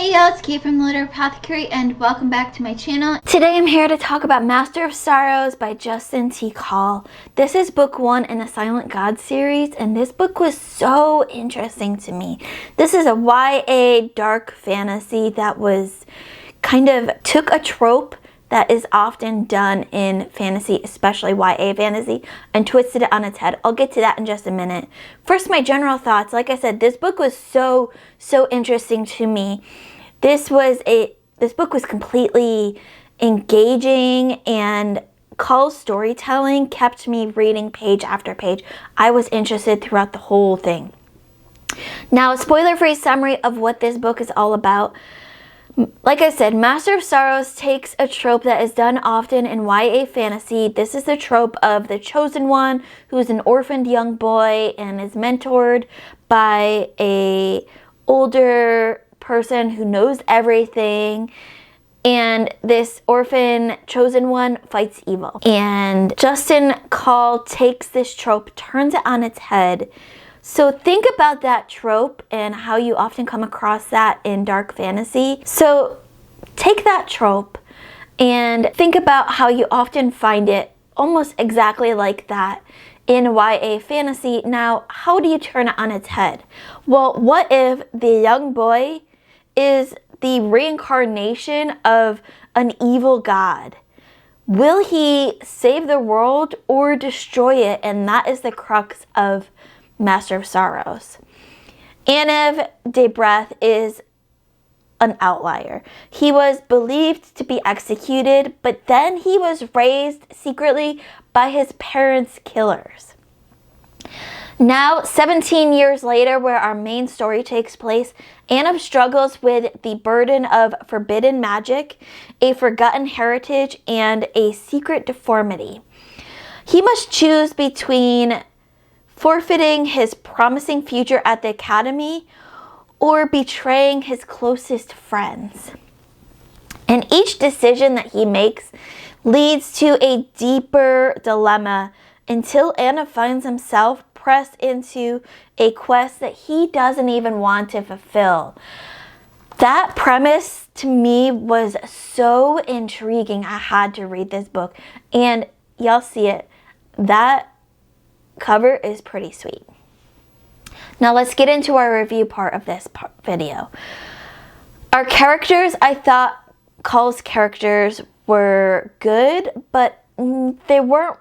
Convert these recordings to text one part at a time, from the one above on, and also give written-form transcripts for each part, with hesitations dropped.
Hey y'all, it's Kate from the Apothecary and welcome back to my channel. Today I'm here to talk about Master of Sorrows by Justin T. Call. This is book 1 in the Silent God series, and this book was so interesting to me. This is a YA dark fantasy that was kind of took a trope that is often done in fantasy, especially YA fantasy, and twisted it on its head. I'll get to that in just a minute. First, my general thoughts. Like I said, this book was so interesting to me. This book was completely engaging, and Call's storytelling kept me reading page after page. I was interested throughout the whole thing. Now, a spoiler-free summary of what this book is all about. Like I said, Master of Sorrows takes a trope that is done often in YA fantasy. This is the trope of the chosen one who is an orphaned young boy and is mentored by a older person who knows everything. And this orphan chosen one fights evil. And Justin Call takes this trope, turns it on its head. So think about that trope and how you often come across that in dark fantasy. So take that trope and think about how you often find it almost exactly like that in YA fantasy. Now, how do you turn it on its head? Well, what if the young boy is the reincarnation of an evil god? Will he save the world or destroy it? And that is the crux of Master of Sorrows. Aniv Debreth is an outlier. He was believed to be executed, but then he was raised secretly by his parents' killers. Now, 17 years later, where our main story takes place, Aniv struggles with the burden of forbidden magic, a forgotten heritage, and a secret deformity. He must choose between forfeiting his promising future at the academy or betraying his closest friends. And each decision that he makes leads to a deeper dilemma until Aniv finds himself pressed into a quest that he doesn't even want to fulfill. That premise to me was so intriguing. I had to read this book, and y'all see it. That cover is pretty sweet. Now let's get into our review part of this video. Our characters, I thought Call's characters were good, but they weren't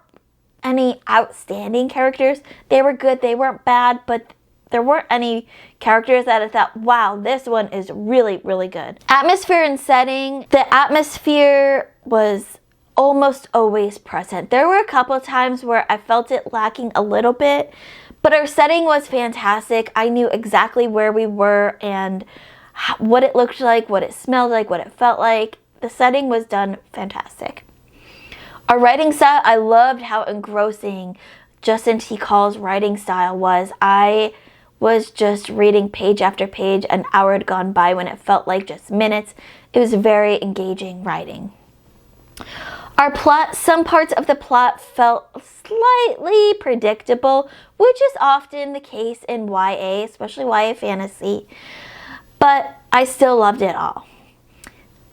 any outstanding characters. They were good, they weren't bad, but there weren't any characters that I thought, wow, this one is really good. Atmosphere and setting. The atmosphere was almost always present. There were a couple of times where I felt it lacking a little bit, but our setting was fantastic. I knew exactly where we were and what it looked like, what it smelled like, what it felt like. The setting was done fantastic. Our writing style, I loved how engrossing Justin T. Call's writing style was. I was just reading page after page. An hour had gone by when it felt like just minutes. It was very engaging writing. Our plot, some parts of the plot felt slightly predictable, which is often the case in YA, especially YA fantasy, but I still loved it all.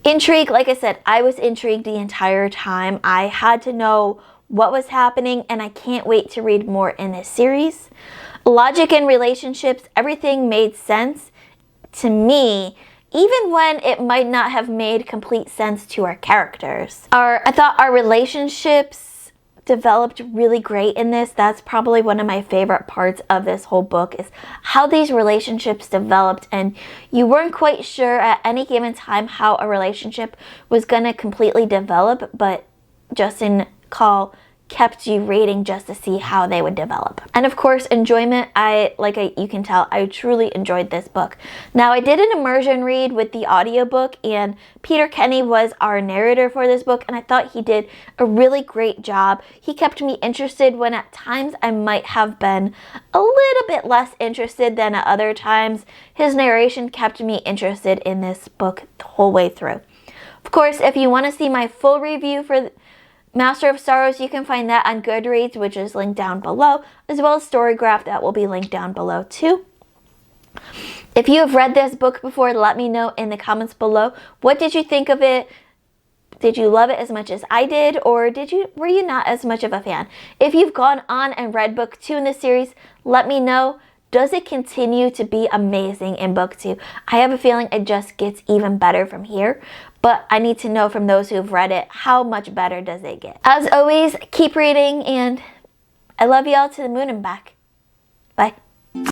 Intrigue, like I said, I was intrigued the entire time. I had to know what was happening, and I can't wait to read more in this series. Logic and relationships, everything made sense to me, even when it might not have made complete sense to our characters. I thought our relationships developed really great in this. That's probably one of my favorite parts of this whole book, is how these relationships developed, and you weren't quite sure at any given time how a relationship was going to completely develop, but Justin Call kept you reading just to see how they would develop. And of course, enjoyment. You can tell, I truly enjoyed this book. Now, I did an immersion read with the audiobook, and Peter Kenny was our narrator for this book, and I thought he did a really great job. He kept me interested when at times I might have been a little bit less interested than at other times. His narration kept me interested in this book the whole way through. Of course, if you want to see my full review for Master of Sorrows, you can find that on Goodreads, which is linked down below, as well as Storygraph, that will be linked down below too. If you have read this book before, let me know in the comments below. What did you think of it? Did you love it as much as I did, or were you not as much of a fan? If you've gone on and read book 2 in the series, let me know. Does it continue to be amazing in book 2? I have a feeling it just gets even better from here, but I need to know from those who have read it, how much better does it get? As always, keep reading, and I love you all to the moon and back. Bye.